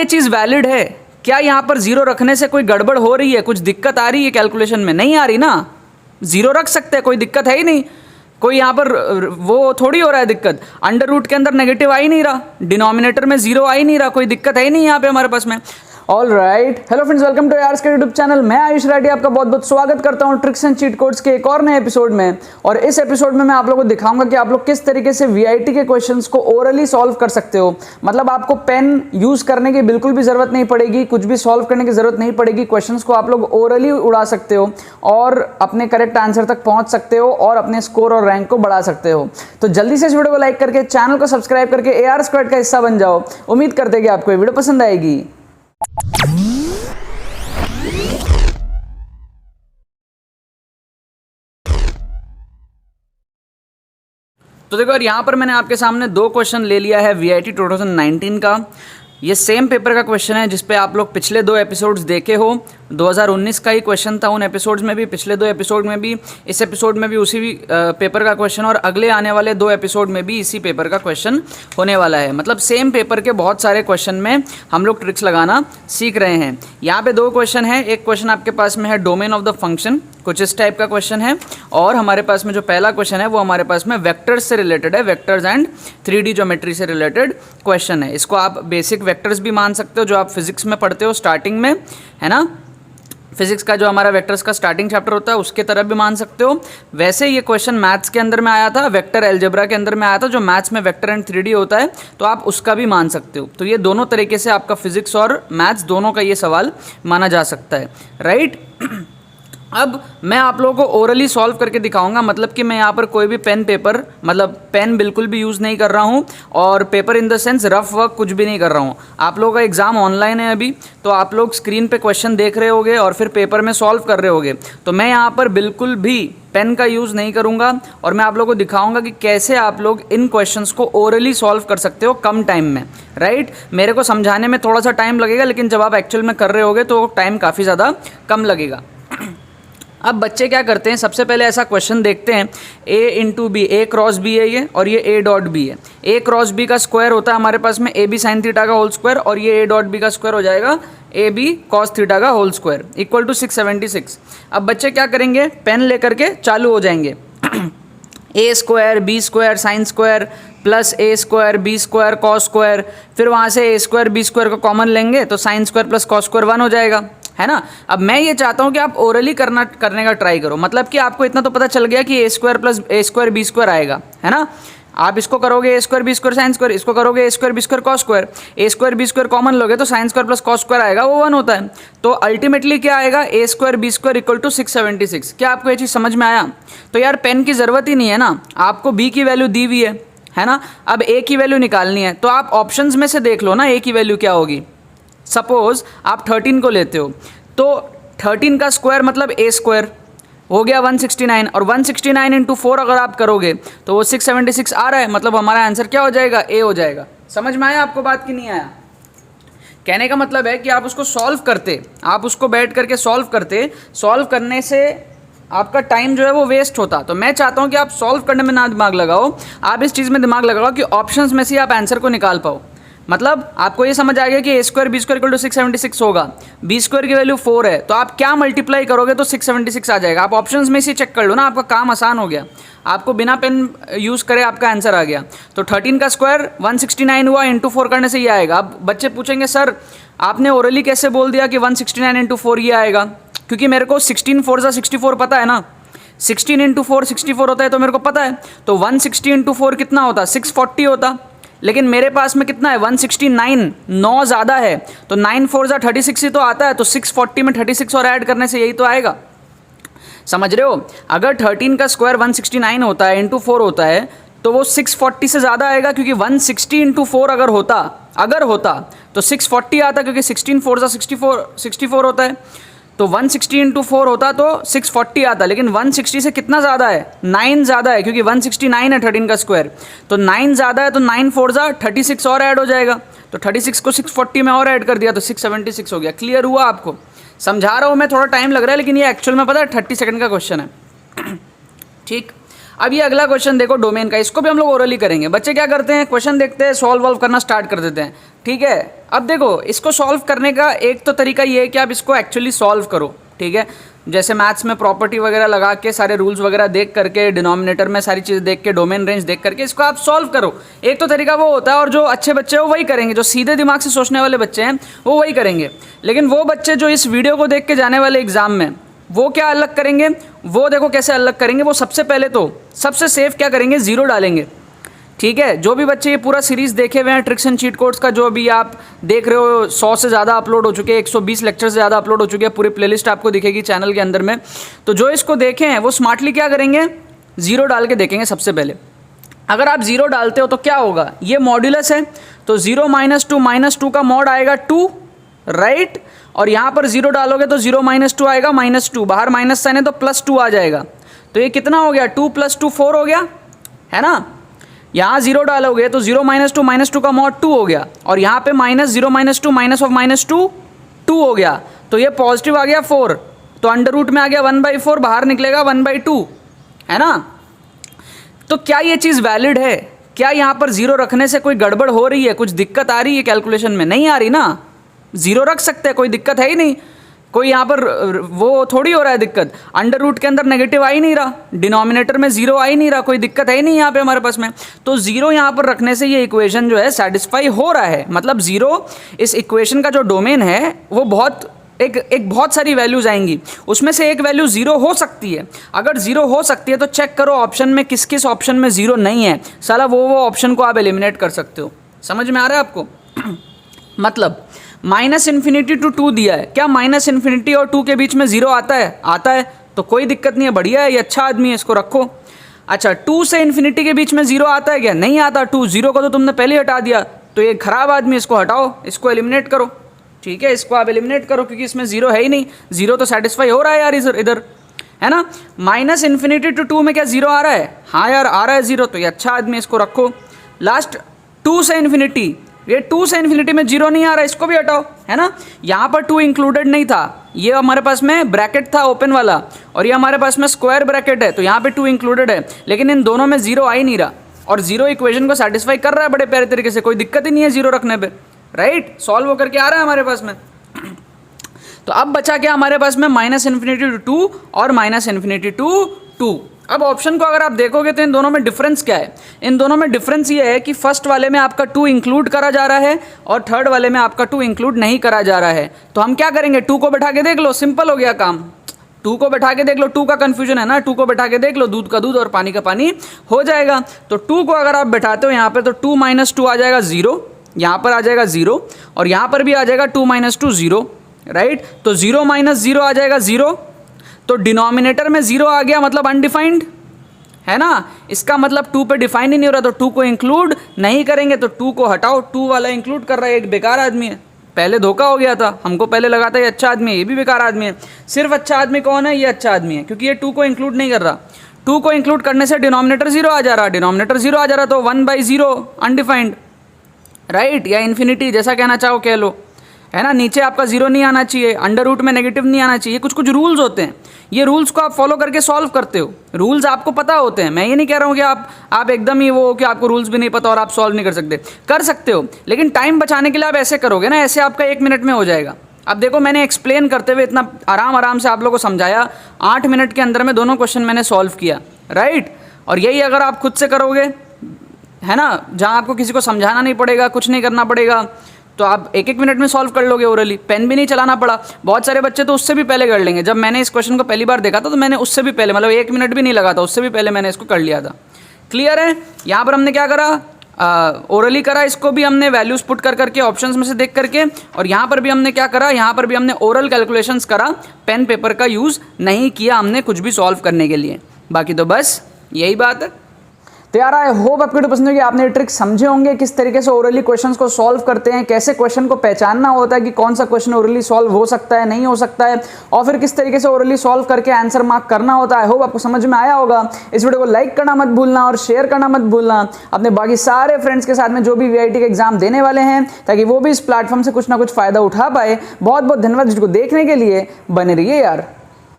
चीज़ valid है? क्या यहाँ पर जीरो रखने से कोई गड़बड़ हो रही है, कुछ दिक्कत आ रही है कैलकुलेशन में? नहीं आ रही ना, जीरो रख सकते हैं, कोई दिक्कत है ही नहीं। कोई यहाँ पर वो थोड़ी हो रहा है दिक्कत, अंडर रूट के अंदर नेगेटिव आ ही नहीं रहा, डिनोमिनेटर में जीरो आ ही नहीं रहा, कोई दिक्कत है ही नहीं यहाँ पे हमारे पास में। All right, hello friends, welcome to यार्स के यूट्यूब चैनल। मैं आयुष रेड्डी आपका बहुत बहुत स्वागत करता हूँ ट्रिक्स एंड चीट कोड्स के एक और नए एपिसोड में। और इस एपिसोड में मैं आप लोगों को दिखाऊंगा कि आप लोग किस तरीके से वीआईटी के क्वेश्चंस को ओरली सॉल्व कर सकते हो। मतलब आपको पेन यूज करने की बिल्कुल भी जरूरत नहीं पड़ेगी, कुछ भी सॉल्व करने की जरूरत नहीं पड़ेगी। क्वेश्चंस को आप लोग ओरली उड़ा सकते हो और अपने करेक्ट आंसर तक पहुंच सकते हो और अपने स्कोर और रैंक को बढ़ा सकते हो। तो जल्दी से इस वीडियो को लाइक करके चैनल को सब्सक्राइब करके AR स्क्वाड का हिस्सा बन जाओ। उम्मीद करते हैं कि आपको ये वीडियो पसंद आएगी। तो देखो यार, यहाँ पर मैंने आपके सामने दो क्वेश्चन ले लिया है वीआईटी 2019 का। ये सेम पेपर का क्वेश्चन है जिस पे आप लोग पिछले दो एपिसोड्स देखे हो। 2019 का ही क्वेश्चन था उन एपिसोड्स में भी, पिछले दो एपिसोड में भी, इस एपिसोड में भी उसी पेपर का क्वेश्चन, और अगले आने वाले दो एपिसोड में भी इसी पेपर का क्वेश्चन होने वाला है। मतलब सेम पेपर के बहुत सारे क्वेश्चन में हम लोग ट्रिक्स लगाना सीख रहे हैं। यहाँ पे दो क्वेश्चन है। एक क्वेश्चन आपके पास में है डोमेन ऑफ द फंक्शन, कुछ इस टाइप का क्वेश्चन है। और हमारे पास में जो पहला क्वेश्चन है वो हमारे पास में वेक्टर्स से रिलेटेड है, वेक्टर्स एंड 3D ज्योमेट्री से रिलेटेड क्वेश्चन है। इसको आप बेसिक वेक्टर्स भी मान सकते हो जो आप फिजिक्स में पढ़ते हो स्टार्टिंग में, है ना। फिजिक्स का जो हमारा वेक्टर्स का स्टार्टिंग चैप्टर होता है उसके तरफ भी मान सकते हो। वैसे ये क्वेश्चन मैथ्स के अंदर में आया था, वेक्टर अलजेब्रा के अंदर में आया था, जो मैथ्स में वेक्टर एंड 3D होता है, तो आप उसका भी मान सकते हो। तो ये दोनों तरीके से आपका फिजिक्स और मैथ्स दोनों का ये सवाल माना जा सकता है, राइट। अब मैं आप लोगों को ओरली सॉल्व करके दिखाऊंगा। मतलब कि मैं यहाँ पर कोई भी पेन पेपर, मतलब पेन बिल्कुल भी यूज़ नहीं कर रहा हूँ, और paper in the sense rough work कुछ भी नहीं कर रहा हूँ। आप लोगों का एग्ज़ाम ऑनलाइन है अभी, तो आप लोग स्क्रीन पे क्वेश्चन देख रहे होगे और फिर पेपर में सॉल्व कर रहे होगे। तो मैं यहाँ पर बिल्कुल भी पेन का यूज़ नहीं करूँगा और मैं आप लोगों को दिखाऊंगा कि कैसे आप लोग इन क्वेश्चंस को ओरली सॉल्व कर सकते हो कम टाइम में, राइट। मेरे को समझाने में थोड़ा सा टाइम लगेगा, लेकिन जब आप एक्चुअल में कर रहे होगे तो टाइम काफ़ी ज़्यादा कम लगेगा। अब बच्चे क्या करते हैं, सबसे पहले ऐसा क्वेश्चन देखते हैं, a into B, A cross B है ये, और ये a डॉट बी है। a क्रॉस बी का स्क्वायर होता है हमारे पास में ए बी साइन थीटा का होल स्क्वायर, और ये a डॉट बी का स्क्वायर हो जाएगा ए बी कॉस थीटा का होल स्क्वायर इक्वल टू 676। अब बच्चे क्या करेंगे, पेन लेकर के चालू हो जाएंगे। a square B square sine square plus a square B square cos square, फिर वहाँ से a स्क्वायर बी स्क्वायर को कॉमन लेंगे तो sine square plus cos square 1 हो जाएगा, है ना। अब मैं ये चाहता हूँ कि आप ओरली करने का ट्राई करो। मतलब कि आपको इतना तो पता चल गया कि a square plus a square B square आएगा, है ना। आप इसको करोगे a square B square sine square, इसको करोगे a square B square cos square, a square B square common लोगे तो sine square plus cos square आएगा, वो 1 होता है। तो अल्टीमेटली क्या आएगा, a square B square equal to 676। क्या आपको ये चीज़ समझ में आया? तो यार पेन की ज़रूरत ही नहीं है ना, आपको b की वैल्यू दी हुई है ना। अब a की वैल्यू निकालनी है तो आप ऑप्शंस में से देख लो ना a की वैल्यू क्या होगी। सपोज आप 13 को लेते हो तो 13 का स्क्वायर मतलब a स्क्वायर हो गया 169, और 169 इंटू 4 अगर आप करोगे तो वो 676 आ रहा है। मतलब हमारा आंसर क्या हो जाएगा, a हो जाएगा। समझ में आया आपको बात की नहीं आया? कहने का मतलब है कि आप उसको सॉल्व करते, आप उसको बैठ करके सॉल्व करते, सॉल्व करने से आपका टाइम जो है वो वेस्ट होता। तो मैं चाहता हूँ कि आप सॉल्व करने में ना दिमाग लगाओ, आप इस चीज़ में दिमाग लगाओ कि ऑप्शंस में से आप आंसर को निकाल पाओ। मतलब आपको ये समझ आ गया कि a square B square equal to 676 होगा, बी स्क्वायर की वैल्यू 4 है, तो आप क्या मल्टीप्लाई करोगे तो 676 आ जाएगा। आप ऑप्शंस में से चेक कर लो ना, आपका काम आसान हो गया, आपको बिना पेन यूज़ करे आपका आंसर आ गया। तो 13 का स्क्वायर 169 हुआ, इंटू 4 करने से ये आएगा। अब बच्चे पूछेंगे सर आपने ओरली कैसे बोल दिया कि 169 इंटू 4 ये आएगा? क्योंकि मेरे को 16 4 सा 64 पता है ना, 16 इंटू 4 64 होता है, तो मेरे को पता है। तो 160 इंटू 4 कितना होता, 640 होता, लेकिन मेरे पास में कितना है 169, 9 ज़्यादा है, तो 9 4 जा 36 ही तो आता है। तो 640 में 36 और ऐड करने से यही तो आएगा। समझ रहे हो? अगर 13 का स्क्वायर 169 होता है इंटू 4 होता है तो वो 640 से ज़्यादा आएगा, क्योंकि 160 इंटू 4 अगर होता तो 640 आता, क्योंकि 16 4 जा 64 होता है। तो 160 इंटू 4 होता तो 640 आता, लेकिन 160 से कितना ज़्यादा है, 9 ज़्यादा है, क्योंकि 169 है 13 का स्क्वायर। तो 9 ज़्यादा है, तो 9 4 जा 36 और ऐड हो जाएगा। तो 36 को 640 में और ऐड कर दिया तो 676 हो गया। क्लियर हुआ आपको? समझा रहा हूँ मैं, थोड़ा टाइम लग रहा है, लेकिन ये एक्चुअल में पता है 30 सेकंड का क्वेश्चन है। ठीक, अब ये अगला क्वेश्चन देखो डोमेन का, इसको भी हम लोग ओरली करेंगे। बच्चे क्या करते हैं, क्वेश्चन देखते हैं, सॉल्व वॉल्व करना स्टार्ट कर देते हैं। ठीक है। अब देखो इसको सॉल्व करने का एक तो तरीका ये है कि आप इसको एक्चुअली सॉल्व करो, ठीक है। जैसे मैथ्स में प्रॉपर्टी वगैरह लगा के सारे रूल्स वगैरह देख करके डिनोमिनेटर में सारी चीज़ देख के डोमेन रेंज देख करके इसको आप सॉल्व करो। एक तो तरीका वो होता है, और जो अच्छे बच्चे हैं वो वही करेंगे, जो सीधे दिमाग से सोचने वाले बच्चे हैं वो वही करेंगे। लेकिन वो बच्चे जो इस वीडियो को देख के जाने वाले एग्जाम में, वो क्या अलग करेंगे, वो देखो कैसे अलग करेंगे। वो सबसे पहले तो सबसे सेफ क्या करेंगे, जीरो डालेंगे, ठीक है। जो भी बच्चे ये पूरा सीरीज़ देखे हुए हैं ट्रिक्स एंड चीट कोड्स का, जो भी आप देख रहे हो 100 से ज़्यादा अपलोड हो चुके हैं, 120 लेक्चर से ज़्यादा अपलोड हो चुके हैं, पूरी प्लेलिस्ट आपको दिखेगी चैनल के अंदर में। तो जो इसको देखे हैं वो स्मार्टली क्या करेंगे, जीरो डाल के देखेंगे सबसे पहले। अगर आप जीरो डालते हो तो क्या होगा, ये मॉड्यूलस है तो 0 - 2 का मॉड आएगा 2, राइट। और यहाँ पर जीरो डालोगे तो 0 - 2 आएगा -2, बाहर माइनस साइन है तो +2 आ जाएगा। तो ये कितना हो गया, 2 + 2 4 हो गया, है ना। यहाँ जीरो डालोगे तो 0 - 2 का मॉड 2 हो गया, और यहाँ पे -0 - 2 -2 2 हो गया। तो ये पॉजिटिव आ गया 4, तो अंडर रूट में आ गया 1/4, बाहर निकलेगा 1/2, है ना। तो क्या ये चीज़ वैलिड है, क्या यहाँ पर जीरो रखने से कोई गड़बड़ हो रही है, कुछ दिक्कत आ रही है कैलकुलेशन में, नहीं आ रही ना। जीरो रख सकते हैं, कोई दिक्कत है ही नहीं, कोई यहाँ पर वो थोड़ी हो रहा है दिक्कत। अंडर रूट के अंदर नेगेटिव आ ही नहीं रहा, डिनोमिनेटर में जीरो आ ही नहीं रहा, कोई दिक्कत है ही नहीं यहाँ पे हमारे पास में। तो जीरो यहाँ पर रखने से ये इक्वेशन जो है सेटिस्फाई हो रहा है, मतलब जीरो इस इक्वेशन का जो डोमेन है वो बहुत एक बहुत सारी वैल्यूज आएंगी, उसमें से एक वैल्यू जीरो हो सकती है। अगर जीरो हो सकती है तो चेक करो ऑप्शन में किस किस ऑप्शन में जीरो नहीं है, साला वो ऑप्शन को आप एलिमिनेट कर सकते हो। समझ में आ रहा है आपको? मतलब -∞ to 2 दिया है, क्या -∞ और 2 के बीच में जीरो आता है? आता है, तो कोई दिक्कत नहीं है, बढ़िया है, ये अच्छा आदमी है, इसको रखो। अच्छा 2 से इन्फिनिटी के बीच में जीरो आता है क्या? नहीं आता। 2 जीरो को तो तुमने पहले हटा दिया, तो ये खराब आदमी, इसको हटाओ, इसको एलिमिनेट करो, ठीक है। इसको आप एलिमिनेट करो क्योंकि इसमें जीरो है ही नहीं, जीरो तो सेटिस्फाई हो रहा है यार इधर, है ना। -∞ to 2 में क्या जीरो आ रहा है? हाँ यार आ रहा है जीरो, तो ये अच्छा आदमी, इसको रखो। लास्ट 2 से इन्फिनिटी, ये 2 से इन्फिनिटी में जीरो नहीं आ रहा है, इसको भी हटाओ, है ना। यहाँ पर 2 इंक्लूडेड नहीं था, ये हमारे पास में ब्रैकेट था ओपन वाला, और ये हमारे पास में स्क्वायर ब्रैकेट है, तो यहाँ पे 2 इंक्लूडेड है, लेकिन इन दोनों में जीरो आ ही नहीं रहा, और जीरो इक्वेशन को सेटिस्फाई कर रहा है बड़े प्यारे तरीके से, कोई दिक्कत ही नहीं है जीरो रखने पे, राइट। सॉल्व होकर के आ रहा है हमारे पास में। तो अब बचा क्या हमारे पास में, -∞ to 2 और -∞ to 2। अब ऑप्शन को अगर आप देखोगे तो इन दोनों में डिफरेंस क्या है? इन दोनों में डिफरेंस ये है कि फर्स्ट वाले में आपका 2 इंक्लूड करा जा रहा है और थर्ड वाले में आपका 2 इंक्लूड नहीं करा जा रहा है। तो हम क्या करेंगे, 2 को बैठा के देख लो, सिंपल हो गया काम। 2 को बैठा के देख लो, 2 का कंफ्यूजन है ना, 2 को बैठा के देख लो, दूध का दूध और पानी का पानी हो जाएगा। तो 2 को अगर आप बैठाते हो यहाँ पर तो 2 - 2 आ जाएगा 0, यहाँ पर आ जाएगा 0, और यहाँ पर भी आ जाएगा 2 - 2 0, राइट। तो 0 - 0 आ जाएगा 0, तो डिनोमिनेटर में 0 आ गया, मतलब अनडिफाइंड, है ना। इसका मतलब 2 पे डिफाइन ही नहीं हो रहा, तो 2 को इंक्लूड नहीं करेंगे, तो 2 को हटाओ, 2 वाला इंक्लूड कर रहा है, एक बेकार आदमी है। पहले धोखा हो गया था, हमको पहले लगा था ये अच्छा आदमी है, ये भी बेकार आदमी है। सिर्फ अच्छा आदमी कौन है? ये अच्छा आदमी है, क्योंकि ये 2 को इंक्लूड नहीं कर रहा। 2 को इंक्लूड करने से डिनोमिनेटर 0 आ जा रहा, डिनोमिनेटर 0 आ जा रहा, तो 1/0 अनडिफाइंड, राइट, या इन्फिनिटी, जैसा कहना चाहो कह लो, है ना। नीचे आपका 0 नहीं आना चाहिए, अंडर रूट में नेगेटिव नहीं आना चाहिए, कुछ कुछ रूल्स होते हैं, ये रूल्स को आप फॉलो करके सॉल्व करते हो। रूल्स आपको पता होते हैं, मैं ये नहीं कह रहा हूँ कि आप एकदम ही वो कि आपको रूल्स भी नहीं पता और आप सॉल्व नहीं कर सकते, कर सकते हो, लेकिन टाइम बचाने के लिए आप ऐसे करोगे ना, ऐसे आपका 1 मिनट में हो जाएगा। अब देखो मैंने एक्सप्लेन करते हुए इतना आराम से आप लोगों को समझाया, 8 मिनट के अंदर में दोनों क्वेश्चन मैंने सॉल्व किया, राइट। और यही अगर आप खुद से करोगे, है ना, जहाँ आपको किसी को समझाना नहीं पड़ेगा, कुछ नहीं करना पड़ेगा, तो आप 1-1 मिनट में सॉल्व कर लोगे ओरली, पेन भी नहीं चलाना पड़ा। बहुत सारे बच्चे तो उससे भी पहले कर लेंगे। जब मैंने इस क्वेश्चन को पहली बार देखा था तो मैंने उससे भी पहले, मतलब 1 मिनट भी नहीं लगा था, उससे भी पहले मैंने इसको कर लिया था। क्लियर है? यहाँ पर हमने क्या करा, ओरली करा, इसको भी हमने वैल्यूज पुट कर करके ऑप्शंस में से देख करके, और यहाँ पर भी हमने क्या करा, यहाँ पर भी हमने ओरल कैलकुलेशंस करा, पेन पेपर का यूज़ नहीं किया हमने कुछ भी सॉल्व करने के लिए। बाकी तो बस यही बात है। तो यार आई होप आपको वीडियो पसंद होगी, आपने ये ट्रिक समझे होंगे किस तरीके से ओरली क्वेश्चंस को सॉल्व करते हैं, कैसे क्वेश्चन को पहचानना होता है कि कौन सा क्वेश्चन ओरली सॉल्व हो सकता है, नहीं हो सकता है, और फिर किस तरीके से ओरली सॉल्व करके आंसर मार्क करना होता है। आई होप आपको समझ में आया होगा। इस वीडियो को लाइक करना मत भूलना और शेयर करना मत भूलना अपने बाकी सारे फ्रेंड्स के साथ में जो भी वीआईटी का एग्जाम देने वाले हैं, ताकि वो भी इस प्लेटफॉर्म से कुछ ना कुछ फायदा उठा पाए। बहुत बहुत धन्यवाद वीडियो को देखने के लिए, बने रहिए यार।